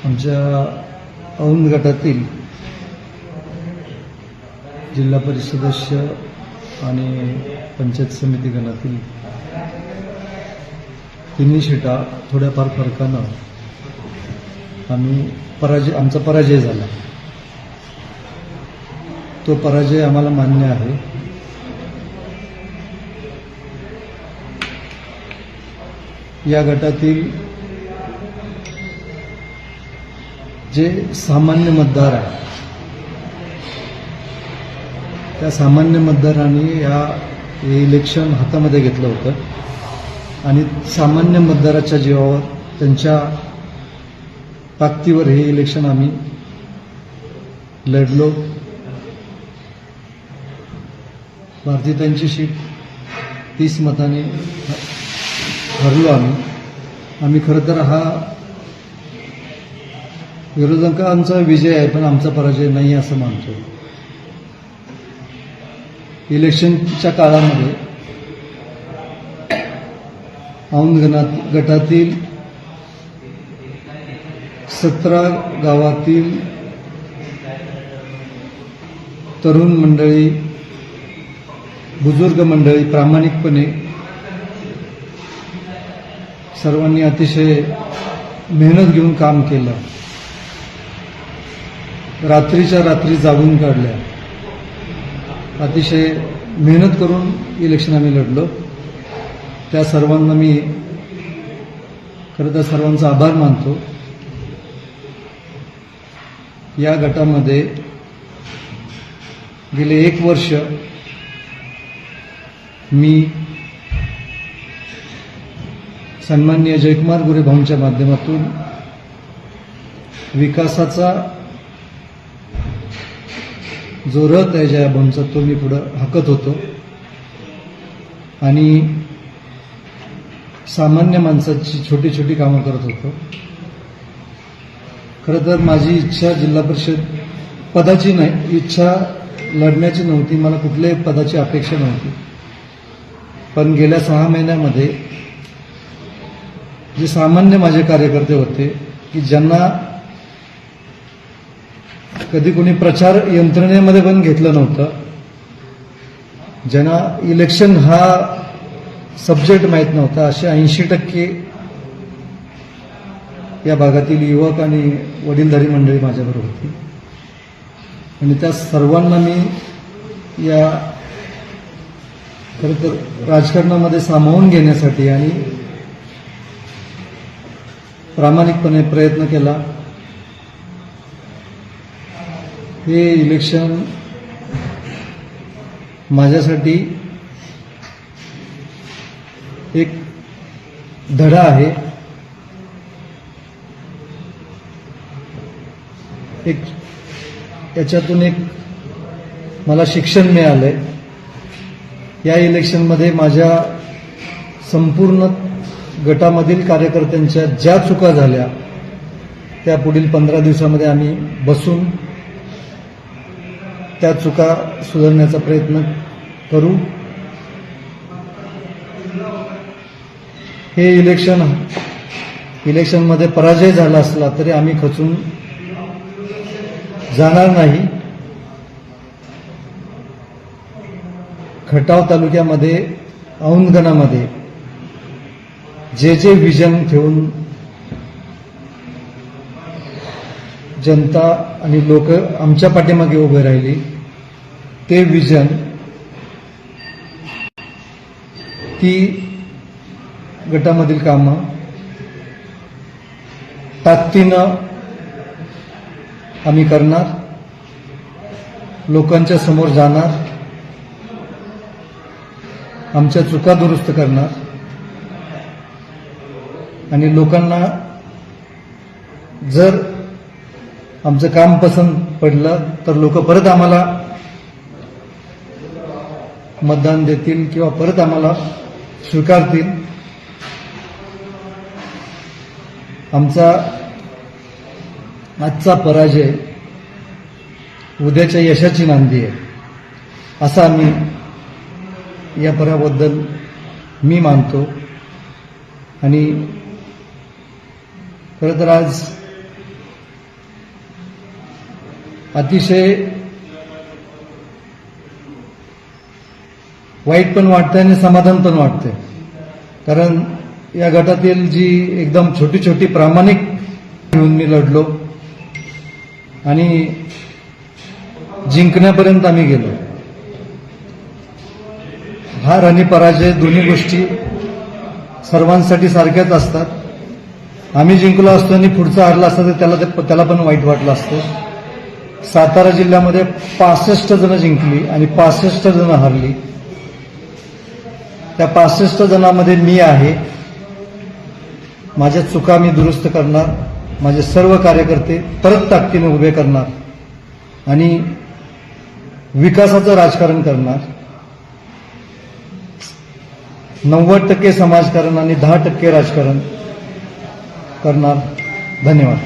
आमच्या औंध गटातील जिल्हा परिषद सदस्य आणि पंचायत समिती गणातील तिन्ही सीटा थोड्याफार फरकानं आमचा पराजय झाला. तो पराजय आम्हाला मान्य आहे. या गटातील जे सामान्य मतदार आहे त्या सामान्य मतदारांनी हे इलेक्शन हातामध्ये घेतलं होतं आणि सामान्य मतदाराच्या जीवावर त्यांच्या ताकदीवर हे इलेक्शन आम्ही लढलो. भारतीयांची सीट 30 मतांनी हरलो आम्ही खरं तर हा विरोधकांचा विजय आहे, पण आमचा पराजय नाही असं मानतो. इलेक्शनच्या काळामध्ये औंध गटातील 17 गावातील तरुण मंडळी, बुजुर्ग मंडळी प्रामाणिकपणे सर्वांनी अतिशय मेहनत घेऊन काम केलं. रात्रीच्या रात्री जागून काढल्या. अतिशय मेहनत करून इलेक्शन आम्ही लढलो. त्या सर्वांना मी खरं तर सर्वांचा आभार मानतो. या गटामध्ये गेले 1 वर्ष मी सन्माननीय जयकुमार गोरे भाऊंच्या माध्यमातून विकासाचा जो रथ आहे जया भाऊंचा तो मी पुढं हाकत होतो आणि सामान्य माणसाची छोटी छोटी कामं करत होतो. खरं तर माझी इच्छा जिल्हा परिषद पदाची नाही, इच्छा लढण्याची नव्हती. मला कुठल्याही पदाची अपेक्षा नव्हती. पण गेल्या 6 महिन्यामध्ये जे सामान्य माझे कार्यकर्ते होते की ज्यांना कधी कोणी प्रचार यंत्रणेमध्ये पण घेतलं नव्हतं, ज्यांना इलेक्शन हा सब्जेक्ट माहीत नव्हता, असे 80% या भागातील युवक आणि वडीलधारी मंडळी माझ्याबरोबर होती. आणि त्या सर्वांना मी या खरं तर राजकारणामध्ये सामावून घेण्यासाठी आणि प्रामाणिकपणे प्रयत्न केला. हे इलेक्शन माझ्यासाठी एक धडा आहे, याच्यातून एक मला शिक्षण मिळालंय. या इलेक्शनमध्ये माझ्या संपूर्ण गटामधील कार्यकर्त्यांच्या ज्या चुका झाल्या त्या पुढील 15 दिवसामध्ये आम्ही बसून त्या चुका सुधारण्याचा प्रयत्न करू. हे इलेक्शनमध्ये पराजय झाला असला तरी आम्ही खचून जाणार नाही. खटाव तालुक्यामध्ये औंध गणामध्ये जे विजन ठेवून जनता आणि लोक आमच्या पाठीमागे उभे राहिली, ते विजन, ती गटामधील कामं ताकदीनं आम्ही करणार. लोकांच्या समोर जाणार, आमच्या चुका दुरुस्त करणार आणि लोकांना जर आमचं काम पसंत पडलं तर लोक परत आम्हाला मतदान देतील किंवा परत आम्हाला स्वीकारतील. आमचा आजचा पराजय उद्याच्या यशाची नांदी आहे असं आम्ही या पराबद्दल मी मानतो. आणि खरं तर आज अतिशय वाईट पण वाटतंय आणि समाधान पण वाटतंय, कारण या गटातील जी एकदम छोटी छोटी प्रामाणिक घेऊन मी लढलो आणि जिंकण्यापर्यंत आम्ही गेलो. हार आणि पराजय दोन्ही गोष्टी सर्वांसाठी सारख्याच असतात. आम्ही जिंकलो असतो आणि पुढचा हारला असता तर त्याला पण वाईट वाटलं असतं. सातारा जिल्ह्यामध्ये 65 जण जिंकली आणि 65 जण हारली. त्या 65 जणांमध्ये मी आहे. माझ्या चुका मी दुरुस्त करणार, माझे सर्व कार्यकर्ते परत ताकदीने उभे करणार आणि विकासाचं राजकारण करणार. 90% समाजकारण आणि 10% राजकारण करणार. धन्यवाद.